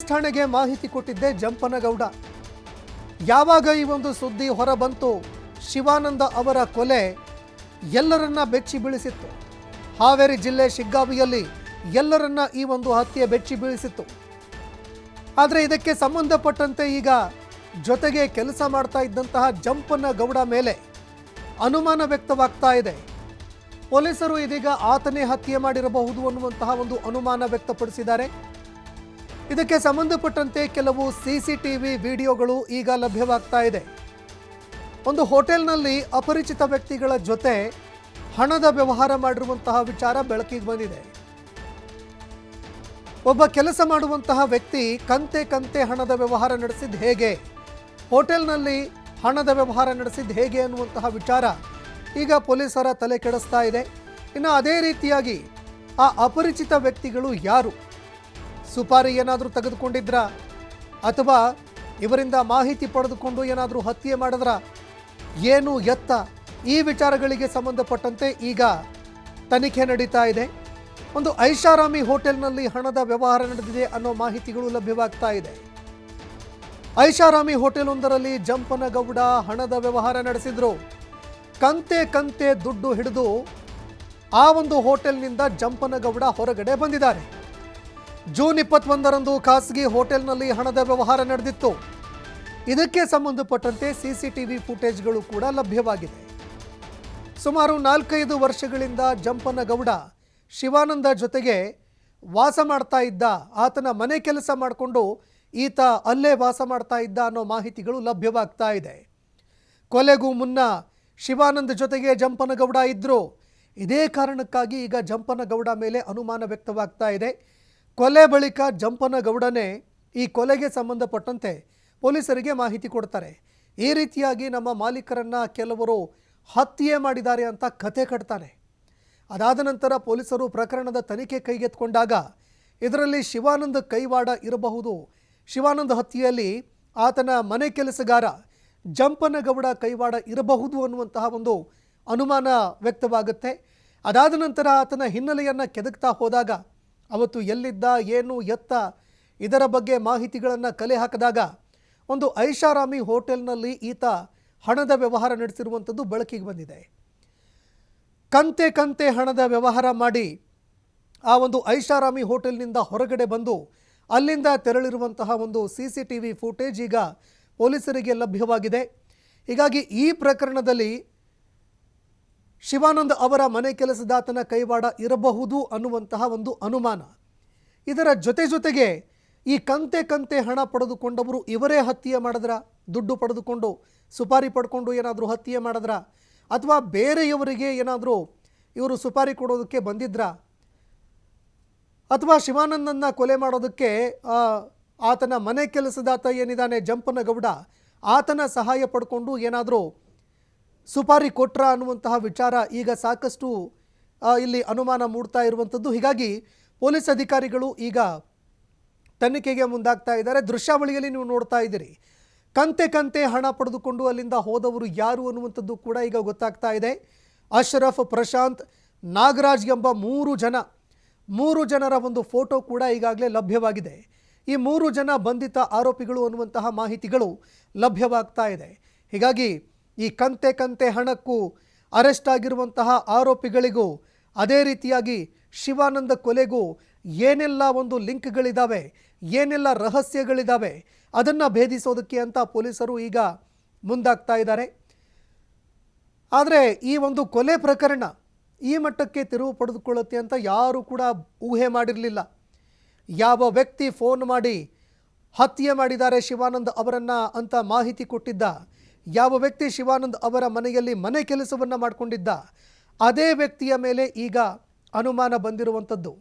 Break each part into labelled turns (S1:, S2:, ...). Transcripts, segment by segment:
S1: ಠಾಣೆಗೆ ಮಾಹಿತಿ ಕೊಟ್ಟಿದ್ದೆ ಜಂಪನಗೌಡ. ಯಾವಾಗ ಈ ಒಂದು ಸುದ್ದಿ ಹೊರಬಂತು, ಶಿವಾನಂದ ಅವರ ಕೊಲೆ ಎಲ್ಲರನ್ನ ಬೆಚ್ಚಿ ಬೀಳಿಸಿತ್ತು. ಹಾವೇರಿ ಜಿಲ್ಲೆ ಶಿಗ್ಗಾವಿಯಲ್ಲಿ ಎಲ್ಲರನ್ನ ಈ ಒಂದು ಹತ್ಯೆ ಬೆಚ್ಚಿ ಬೀಳಿಸಿತ್ತು. ಆದರೆ ಇದಕ್ಕೆ ಸಂಬಂಧಪಟ್ಟಂತೆ ಈಗ ಜೊತೆಗೆ ಕೆಲಸ ಮಾಡ್ತಾ ಇದ್ದಂತಹ ಜಂಪನಗೌಡ ಮೇಲೆ ಅನುಮಾನ ವ್ಯಕ್ತವಾಗ್ತಾ ಇದೆ. ಪೊಲೀಸರು ಇದೀಗ ಆತನೇ ಹತ್ಯೆ ಮಾಡಿರಬಹುದು ಅನ್ನುವಂತಹ ಒಂದು ಅನುಮಾನ ವ್ಯಕ್ತಪಡಿಸಿದ್ದಾರೆ. ಇದಕ್ಕೆ ಸಂಬಂಧಪಟ್ಟಂತೆ ಕೆಲವು ಸಿಸಿಟಿವಿ ವಿಡಿಯೋಗಳು ಈಗ ಲಭ್ಯವಾಗ್ತಾ ಇದೆ. ಒಂದು ಹೋಟೆಲ್ನಲ್ಲಿ ಅಪರಿಚಿತ ವ್ಯಕ್ತಿಗಳ ಜೊತೆ ಹಣದ ವ್ಯವಹಾರ ಮಾಡಿರುವಂತಹ ವಿಚಾರ ಬೆಳಕಿಗೆ ಬಂದಿದೆ. ಒಬ್ಬ ಕೆಲಸ ಮಾಡುವಂತಹ ವ್ಯಕ್ತಿ ಕಂತೆ ಹಣದ ವ್ಯವಹಾರ ನಡೆಸಿದ್ದು ಹೇಗೆ, ಹೋಟೆಲ್ನಲ್ಲಿ ಹಣದ ವ್ಯವಹಾರ ನಡೆಸಿದ್ದು ಹೇಗೆ ಅನ್ನುವಂತಹ ವಿಚಾರ ಈಗ ಪೊಲೀಸರ ತಲೆ ಕೆಡಿಸ್ತಾ ಇದೆ. ಇನ್ನು ಅದೇ ರೀತಿಯಾಗಿ ಆ ಅಪರಿಚಿತ ವ್ಯಕ್ತಿಗಳು ಯಾರು, ಸುಪಾರಿ ಏನಾದರೂ ತೆಗೆದುಕೊಂಡಿದ್ರಾ ಅಥವಾ ಇವರಿಂದ ಮಾಹಿತಿ ಪಡೆದುಕೊಂಡು ಏನಾದರೂ ಹತ್ಯೆ ಮಾಡಿದ್ರಾ, ಏನು ಎತ್ತ, ಈ ವಿಚಾರಗಳಿಗೆ ಸಂಬಂಧಪಟ್ಟಂತೆ ಈಗ ತನಿಖೆ ನಡೀತಾ ಇದೆ. ಒಂದು ಐಷಾರಾಮಿ ಹೋಟೆಲ್ನಲ್ಲಿ ಹಣದ ವ್ಯವಹಾರ ನಡೆದಿದೆ ಅನ್ನೋ ಮಾಹಿತಿಗಳು ಲಭ್ಯವಾಗ್ತಾ ಇದೆ. ಐಷಾರಾಮಿ ಹೋಟೆಲ್ ಒಂದರಲ್ಲಿ ಜಂಪನಗೌಡ ಹಣದ ವ್ಯವಹಾರ ನಡೆಸಿದ್ರು. ಕಂತೆ ದುಡ್ಡು ಹಿಡಿದು ಆ ಒಂದು ಹೋಟೆಲ್ನಿಂದ ಜಂಪನಗೌಡ ಹೊರಗಡೆ ಬಂದಿದ್ದಾರೆ. ಜೂನ್ 21ರಂದು ಖಾಸಗಿ ಹೋಟೆಲ್ನಲ್ಲಿ ಹಣದ ವ್ಯವಹಾರ ನಡೆದಿತ್ತು. ಇದಕ್ಕೆ ಸಂಬಂಧಪಟ್ಟಂತೆ ಸಿಸಿಟಿವಿ ಫುಟೇಜ್ಗಳು ಕೂಡ ಲಭ್ಯವಾಗಿದೆ. ಸುಮಾರು 4-5 ವರ್ಷಗಳಿಂದ ಜಂಪನಗೌಡ ಶಿವಾನಂದ ಜೊತೆಗೆ ವಾಸ ಮಾಡ್ತಾ ಇದ್ದ, ಆತನ ಮನೆ ಕೆಲಸ ಮಾಡಿಕೊಂಡು ಈತ ಅಲ್ಲೇ ವಾಸ ಮಾಡ್ತಾ ಇದ್ದ ಅನ್ನೋ ಮಾಹಿತಿಗಳು ಲಭ್ಯವಾಗ್ತಾ ಇದೆ. ಕೊಲೆಗೂ ಮುನ್ನ ಶಿವಾನಂದ ಜೊತೆಗೆ ಜಂಪನಗೌಡ ಇದ್ದರು. ಇದೇ ಕಾರಣಕ್ಕಾಗಿ ಈಗ ಜಂಪನಗೌಡ ಮೇಲೆ ಅನುಮಾನ ವ್ಯಕ್ತವಾಗ್ತಾ ಇದೆ. ಕೊಲೆ ಬಳಿಕ ಜಂಪನಗೌಡನೇ ಈ ಕೊಲೆಗೆ ಸಂಬಂಧಪಟ್ಟಂತೆ ಪೊಲೀಸರಿಗೆ ಮಾಹಿತಿ ಕೊಡ್ತಾರೆ. ಈ ರೀತಿಯಾಗಿ ನಮ್ಮ ಮಾಲೀಕರನ್ನು ಕೆಲವರು ಹತ್ಯೆ ಮಾಡಿದ್ದಾರೆ ಅಂತ ಕಥೆ ಕಟ್ತಾನೆ. ಅದಾದ ನಂತರ ಪೊಲೀಸರು ಪ್ರಕರಣದ ತನಿಖೆ ಕೈಗೆತ್ತಿಕೊಂಡಾಗ ಇದರಲ್ಲಿ ಶಿವಾನಂದ ಕೈವಾಡ ಇರಬಹುದು, ಶಿವಾನಂದ ಹತ್ಯೆಯಲ್ಲಿ ಆತನ ಮನೆ ಕೆಲಸಗಾರ ಜಂಪನಗೌಡ ಕೈವಾಡ ಇರಬಹುದು ಅನ್ನುವಂತಹ ಒಂದು ಅನುಮಾನ ವ್ಯಕ್ತವಾಗುತ್ತೆ. ಅದಾದ ನಂತರ ಆತನ ಹಿನ್ನೆಲೆಯನ್ನು ಕೆದಕ್ತಾ ಹೋದಾಗ, ಅವತ್ತು ಎಲ್ಲಿದ್ದ, ಏನು ಎತ್ತ, ಇದರ ಬಗ್ಗೆ ಮಾಹಿತಿಗಳನ್ನು ಕಲೆ ಹಾಕಿದಾಗ ಒಂದು ಐಷಾರಾಮಿ ಹೋಟೆಲ್ನಲ್ಲಿ ಈತ ಹಣದ ವ್ಯವಹಾರ ನಡೆಸಿರುವಂಥದ್ದು ಬೆಳಕಿಗೆ ಬಂದಿದೆ. ಕಂತೆ ಹಣದ ವ್ಯವಹಾರ ಮಾಡಿ ಆ ಒಂದು ಐಷಾರಾಮಿ ಹೋಟೆಲ್ನಿಂದ ಹೊರಗಡೆ ಬಂದು ಅಲ್ಲಿಂದ ತೆರಳಿರುವಂತಹ ಒಂದು ಸಿಸಿಟಿವಿ ಫುಟೇಜ್ ಈಗ ಪೊಲೀಸರಿಗೆ ಲಭ್ಯವಾಗಿದೆ. ಹೀಗಾಗಿ ಈ ಪ್ರಕರಣದಲ್ಲಿ ಶಿವಾನಂದ ಅವರ ಮನೆ ಕೆಲಸದಾತನ ಕೈವಾಡ ಇರಬಹುದು ಅನ್ನುವಂತಹ ಒಂದು ಅನುಮಾನ. ಇದರ ಜೊತೆಗೆ ಈ ಕಂತೆ ಹಣ ಪಡೆದುಕೊಂಡವರು ಇವರೇ ಹತ್ಯೆ ಮಾಡಿದ್ರ, ದುಡ್ಡು ಪಡೆದುಕೊಂಡು ಸುಪಾರಿ ಪಡ್ಕೊಂಡು ಏನಾದರೂ ಹತ್ಯೆ ಮಾಡಿದ್ರ, ಅಥವಾ ಬೇರೆಯವರಿಗೆ ಏನಾದರೂ ಇವರು ಸುಪಾರಿ ಕೊಡೋದಕ್ಕೆ ಬಂದಿದ್ರ, ಅಥವಾ ಶಿವಾನಂದನ್ನ ಕೊಲೆ ಮಾಡೋದಕ್ಕೆ ಆತನ ಮನೆ ಕೆಲಸದಾತ ಏನಿದ್ದಾನೆ ಜಂಪನಗೌಡ, ಆತನ ಸಹಾಯ ಪಡ್ಕೊಂಡು ಏನಾದರೂ ಸುಪಾರಿ ಕೊಟ್ರ ಅನ್ನುವಂತಹ ವಿಚಾರ ಈಗ ಸಾಕಷ್ಟು ಇಲ್ಲಿ ಅನುಮಾನ ಮೂಡ್ತಾ ಇರುವಂಥದ್ದು. ಹೀಗಾಗಿ ಪೊಲೀಸ್ ಅಧಿಕಾರಿಗಳು ಈಗ ತನಿಖೆಗೆ ಮುಂದಾಗ್ತಾ ಇದ್ದಾರೆ. ದೃಶ್ಯಾವಳಿಯಲ್ಲಿ ನೀವು ನೋಡ್ತಾ ಇದ್ದೀರಿ, ಕಂತೆ ಹಣ ಪಡೆದುಕೊಂಡು ಅಲ್ಲಿಂದ ಹೋದವರು ಯಾರು ಅನ್ನುವಂಥದ್ದು ಕೂಡ ಈಗ ಗೊತ್ತಾಗ್ತಾ ಇದೆ. ಅಶ್ರಫ್, ಪ್ರಶಾಂತ್, ನಾಗರಾಜ್ ಎಂಬ 3 ಜನರ ಒಂದು ಫೋಟೋ ಕೂಡ ಈಗಾಗಲೇ ಲಭ್ಯವಾಗಿದೆ. ಈ 3 ಜನ ಬಂಧಿತ ಆರೋಪಿಗಳು ಅನ್ನುವಂತಹ ಮಾಹಿತಿಗಳು ಲಭ್ಯವಾಗ್ತಾ ಇದೆ. ಹೀಗಾಗಿ ಈ ಕಂತೆ ಹಣಕ್ಕೂ ಅರೆಸ್ಟ್ ಆಗಿರುವಂತಹ ಆರೋಪಿಗಳಿಗೂ ಅದೇ ರೀತಿಯಾಗಿ ಶಿವಾನಂದ ಕೊಲೆಗೂ ಏನೆಲ್ಲ ಒಂದು ಲಿಂಕ್ಗಳಿದ್ದಾವೆ, ಏನೆಲ್ಲ ರಹಸ್ಯಗಳಿದ್ದಾವೆ, ಅದನ್ನು ಭೇದಿಸೋದಕ್ಕೆ ಅಂತ ಪೊಲೀಸರು ಈಗ ಮುಂದಾಗ್ತಾ ಇದ್ದಾರೆ. ಆದರೆ ಈ ಒಂದು ಕೊಲೆ ಪ್ರಕರಣ ಈ ಮಟ್ಟಕ್ಕೆ ತಿರುವು ಪಡೆದುಕೊಳ್ಳುತ್ತೆ ಅಂತ ಯಾರೂ ಕೂಡ ಊಹೆ ಮಾಡಿರಲಿಲ್ಲ. ಯಾವ ವ್ಯಕ್ತಿ ಫೋನ್ ಮಾಡಿ ಹತ್ಯೆ ಮಾಡಿದ್ದಾರೆ ಶಿವಾನಂದ್ ಅವರನ್ನು ಅಂತ ಮಾಹಿತಿ ಕೊಟ್ಟಿದ್ದ, ಯಾವ ವ್ಯಕ್ತಿ ಶಿವಾನಂದ್ ಅವರ ಮನೆಯಲ್ಲಿ ಮನೆ ಕೆಲಸವನ್ನು ಮಾಡಿಕೊಂಡಿದ್ದ, ಅದೇ ವ್ಯಕ್ತಿಯ ಮೇಲೆ ಈಗ ಅನುಮಾನ ಬಂದಿರುವಂಥದ್ದು.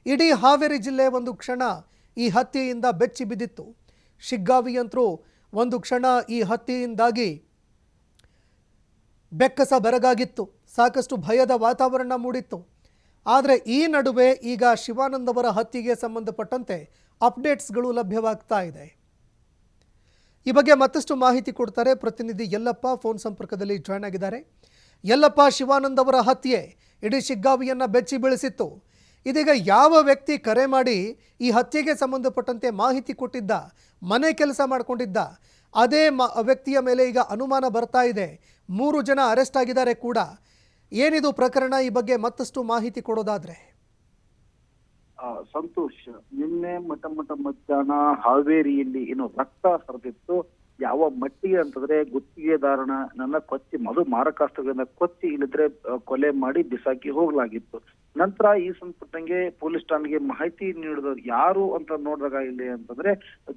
S1: ಇಡೀ ಹಾವೇರಿ ಜಿಲ್ಲೆ ಒಂದು ಕ್ಷಣ ಈ ಹತ್ಯೆಯಿಂದ ಬೆಚ್ಚಿ ಬಿದ್ದಿತ್ತು. ಶಿಗ್ಗಾವಿಯಂತರೂ ಒಂದು ಕ್ಷಣ ಈ ಹತ್ಯೆಯಿಂದಾಗಿ ಬೆಕ್ಕಸ ಬೆರಗಾಗಿತ್ತು, ಸಾಕಷ್ಟು ಭಯದ ವಾತಾವರಣ ಮೂಡಿತ್ತು. ಆದರೆ ಈ ನಡುವೆ ಈಗ ಶಿವಾನಂದ್ ಅವರ ಹತ್ಯೆಗೆ ಸಂಬಂಧಪಟ್ಟಂತೆ ಅಪ್ಡೇಟ್ಸ್ಗಳು ಲಭ್ಯವಾಗ್ತಾ ಇದೆ. ಈ ಬಗ್ಗೆ ಮತ್ತಷ್ಟು ಮಾಹಿತಿ ಕೊಡ್ತಾರೆ ಪ್ರತಿನಿಧಿ ಯಲ್ಲಪ್ಪ, ಫೋನ್ ಸಂಪರ್ಕದಲ್ಲಿ ಜಾಯ್ನ್ ಆಗಿದ್ದಾರೆ. ಯಲ್ಲಪ್ಪ, ಶಿವಾನಂದ್ ಅವರ ಹತ್ಯೆ ಇಡೀ ಶಿಗ್ಗಾವಿಯನ್ನು ಬೆಚ್ಚಿ ಬೀಳಿಸಿತ್ತು. ಇದೀಗ ಯಾವ ವ್ಯಕ್ತಿ ಕರೆ ಮಾಡಿ ಈ ಹತ್ಯೆಗೆ ಸಂಬಂಧಪಟ್ಟಂತೆ ಮಾಹಿತಿ ಕೊಟ್ಟಿದ್ದ, ಮನೆ ಕೆಲಸ ಮಾಡಿಕೊಂಡಿದ್ದ, ಅದೇ ವ್ಯಕ್ತಿಯ ಮೇಲೆ ಈಗ ಅನುಮಾನ ಬರ್ತಾ ಇದೆ. 3 ಜನ ಅರೆಸ್ಟ್ ಆಗಿದ್ದಾರೆ ಕೂಡ. ಏನಿದು ಪ್ರಕರಣ? ಈ ಬಗ್ಗೆ ಮತ್ತಷ್ಟು ಮಾಹಿತಿ ಕೊಡೋದಾದ್ರೆ.
S2: ಸಂತೋಷ್, ನಿನ್ನೆ ಮಧ್ಯಾಹ್ನ ಹಾವೇರಿಯಲ್ಲಿ ಏನು ರಕ್ತ ಹರಿದಿತ್ತು. ಯಾವ ಮಟ್ಟಿಗೆ ಅಂತಂದ್ರೆ ಗುತ್ತಿಗೆದಾರನ ನನ್ನ ಕೊಚ್ಚಿ ಮಧು ಮಾರಕಾಸ್ತ್ರಗಳಿಂದ ಕೊಚ್ಚಿ ಇಲ್ಲಿದ್ರೆ ಕೊಲೆ ಮಾಡಿ ಬಿಸಾಕಿ ಹೋಗ್ಲಾಗಿತ್ತು. ನಂತರ ಈ ಸಂಪುಟಂಗೆ ಪೊಲೀಸ್ ಠಾಣೆಗೆ ಮಾಹಿತಿ ನೀಡಿದವರು ಯಾರು ಅಂತ ನೋಡಿದಾಗ ಇಲ್ಲಿ ಅಂತಂದ್ರೆ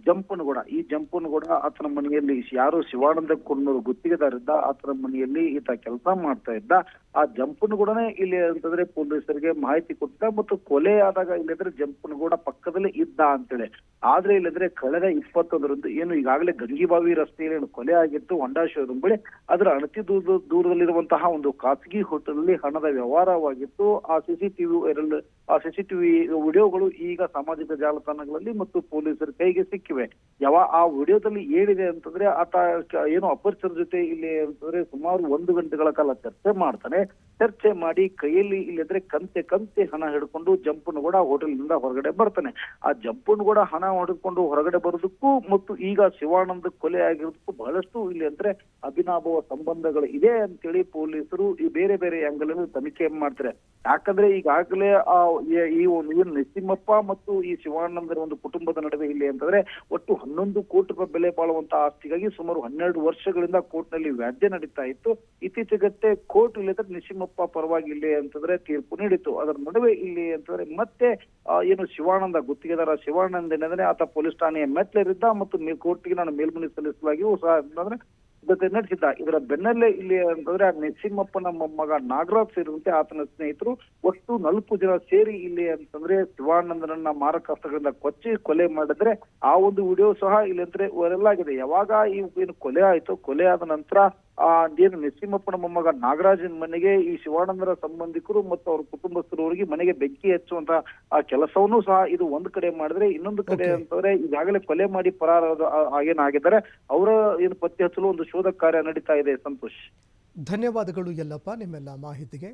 S2: ಜಂಪನಗೌಡ. ಈ ಜಂಪನಗೌಡ ಆತನ ಮನೆಯಲ್ಲಿ ಯಾರು ಶಿವಾನಂದ ಕೊಣ್ಣೂರು ಗುತ್ತಿಗೆದಾರ ಇದ್ದ, ಆತನ ಮನೆಯಲ್ಲಿ ಈತ ಕೆಲಸ ಮಾಡ್ತಾ ಇದ್ದ. ಆ ಜಂಪನಗೌಡನೇ ಇಲ್ಲಿ ಅಂತಂದ್ರೆ ಪೊಲೀಸರಿಗೆ ಮಾಹಿತಿ ಕೊಟ್ಟಿದ್ದ ಮತ್ತು ಕೊಲೆ ಆದಾಗ ಇಲ್ಲಿದ್ರೆ ಜಂಪನಗೌಡ ಪಕ್ಕದಲ್ಲಿ ಇದ್ದ ಅಂತೇಳಿ. ಆದ್ರೆ ಇಲ್ಲಿದ್ರೆ ಕಳೆದ 21ರಂದು ಏನು ಈಗಾಗಲೇ ಗಂಗಿಬಾವಿ ರಸ್ತೆಯಲ್ಲಿ ಕೊಲೆ ಆಗಿತ್ತು ಹೊಂಡಾ ಶೋರೂಮ್ ಬಳಿ. ಅದರ ಅಣತಿ ದೂರದಲ್ಲಿರುವಂತಹ ಒಂದು ಖಾಸಗಿ ಹೋಟೆಲ್ ಅಲ್ಲಿ ಹಣದ ವ್ಯವಹಾರವಾಗಿತ್ತು. ಆ ಸಿಸಿಟಿವಿ ವಿಡಿಯೋಗಳು ಈಗ ಸಾಮಾಜಿಕ ಜಾಲತಾಣಗಳಲ್ಲಿ ಮತ್ತು ಪೊಲೀಸರ ಕೈಗೆ ಸಿಕ್ಕಿವೆ. ಆ ವಿಡಿಯೋದಲ್ಲಿ ಏನಿದೆ ಅಂತಂದ್ರೆ ಆತ ಏನು ಅಪರಿಚಿತರ ಜೊತೆ ಇಲ್ಲಿ ಅಂತಂದ್ರೆ ಸುಮಾರು 1 ಗಂಟೆಗಳ ಕಾಲ ಚರ್ಚೆ ಮಾಡ್ತಾನೆ. ಚರ್ಚೆ ಮಾಡಿ ಕೈಯಲ್ಲಿ ಇಲ್ಲಿದ್ರೆ ಕಂತೆ ಹಣ ಹಿಡ್ಕೊಂಡು ಜಂಪನಗೌಡ ಹೋಟೆಲ್ ನಿಂದ ಹೊರಗಡೆ ಬರ್ತಾನೆ. ಆ ಜಂಪನಗೌಡ ಹಣ ಹೊಡೆದುಕೊಂಡು ಹೊರಗಡೆ ಬರೋದಕ್ಕೂ ಮತ್ತು ಈಗ ಶಿವಾನಂದ ಕೊಲೆ ಆಗಿರೋದಕ್ಕೂ ಬಹಳಷ್ಟು ಇಲ್ಲಿ ಅಂದ್ರೆ ಅಭಿನಾಭಾವ ಸಂಬಂಧಗಳು ಇದೆ ಅಂತೇಳಿ ಪೊಲೀಸರು ಈ ಬೇರೆ ಬೇರೆ ಆಂಗಲ್ ತನಿಖೆ ಮಾಡ್ತಾರೆ. ಯಾಕಂದ್ರೆ ಈಗಾಗಲೇ ಈ ಒಂದು ನರಸಿಂಹಪ್ಪ ಮತ್ತು ಈ ಶಿವಾನಂದರ ಒಂದು ಕುಟುಂಬದ ನಡುವೆ ಇಲ್ಲಿ ಅಂತಂದ್ರೆ ಒಟ್ಟು 11 ಕೋಟಿ ರೂಪಾಯಿ ಬೆಲೆ ಬಾಳುವಂತಹ ಆಸ್ತಿಗಾಗಿ ಸುಮಾರು 12 ವರ್ಷಗಳಿಂದ ಕೋರ್ಟ್ ನಲ್ಲಿ ವ್ಯಾಜ್ಯ ನಡೀತಾ ಇತ್ತು. ಇತ್ತೀಚೆಗಷ್ಟೇ ಕೋರ್ಟ್ ಇಲ್ಲಿ ನರಸಿಂಹಪ್ಪ ಪರವಾಗಿ ಇಲ್ಲಿ ಅಂತಂದ್ರೆ ತೀರ್ಪು ನೀಡಿತ್ತು. ಅದರ ನಡುವೆ ಇಲ್ಲಿ ಅಂತಂದ್ರೆ ಮತ್ತೆ ಏನು ಶಿವಾನಂದ ಗುತ್ತಿಗೆದಾರ ಶಿವಾನಂದ ಏನಂದ್ರೆ ಆತ ಪೊಲೀಸ್ ಠಾಣೆಯ ಮೆಟ್ಲೇರಿದ್ದ ಮತ್ತು ಕೋರ್ಟ್ಗೆ ನಾನು ಮೇಲ್ಮನವಿ ಸಲ್ಲಿಸಲಾಗಿಯೂ ಸಹ ಅಂತಂದ್ರೆ ಸಿದ್ಧತೆ ನಡೆಸಿದ್ದ. ಇದರ ಬೆನ್ನಲ್ಲೇ ಇಲ್ಲಿ ಅಂತಂದ್ರೆ ಆ ನರಸಿಂಹಪ್ಪನ ಮೊಮ್ಮಗ ನಾಗರಾಜ್ ಸೇರಿದಂತೆ ಆತನ ಸ್ನೇಹಿತರು ಒಟ್ಟು 4 ಜನ ಸೇರಿ ಇಲ್ಲಿ ಅಂತಂದ್ರೆ ಶಿವಾನಂದನನ್ನ ಮಾರಕಾಸ್ತ್ರಗಳಿಂದ ಕೊಚ್ಚಿ ಕೊಲೆ ಮಾಡಿದ್ರೆ ಆ ಒಂದು ವಿಡಿಯೋ ಸಹ ಇಲ್ಲಿ ಅಂದ್ರೆ ವೈರಲ್ ಆಗಿದೆ. ಯಾವಾಗ ಈ ಏನು ಕೊಲೆ ಆಯ್ತು, ಕೊಲೆ ಆದ ನಂತರ ಏನು ನರಸಿಂಹಪ್ಪನ ಮೊಮ್ಮಗ ನಾಗರಾಜನ ಮನೆಗೆ ಈ ಶಿವಾನಂದರ ಸಂಬಂಧಿಕರು ಮತ್ತು ಅವ್ರ ಕುಟುಂಬಸ್ಥರವರಿಗೆ ಮನೆಗೆ ಬೆಂಕಿ ಹಚ್ಚುವಂತ ಆ ಕೆಲಸವನ್ನು ಸಹ ಇದು ಒಂದು ಕಡೆ ಮಾಡಿದ್ರೆ, ಇನ್ನೊಂದು ಕಡೆ ಅಂತಂದ್ರೆ ಈಗಾಗಲೇ ಕೊಲೆ ಮಾಡಿ ಪರಾರ ಏನಾಗಿದ್ದಾರೆ ಅವರ ಏನು ಪತ್ತೆ ಹಚ್ಚಲು ಒಂದು ಶೋಧ ಕಾರ್ಯ ನಡೀತಾ ಇದೆ. ಸಂತೋಷ್,
S1: ಧನ್ಯವಾದಗಳು ಯಲ್ಲಪ್ಪ ನಿಮ್ಮೆಲ್ಲ ಮಾಹಿತಿಗೆ.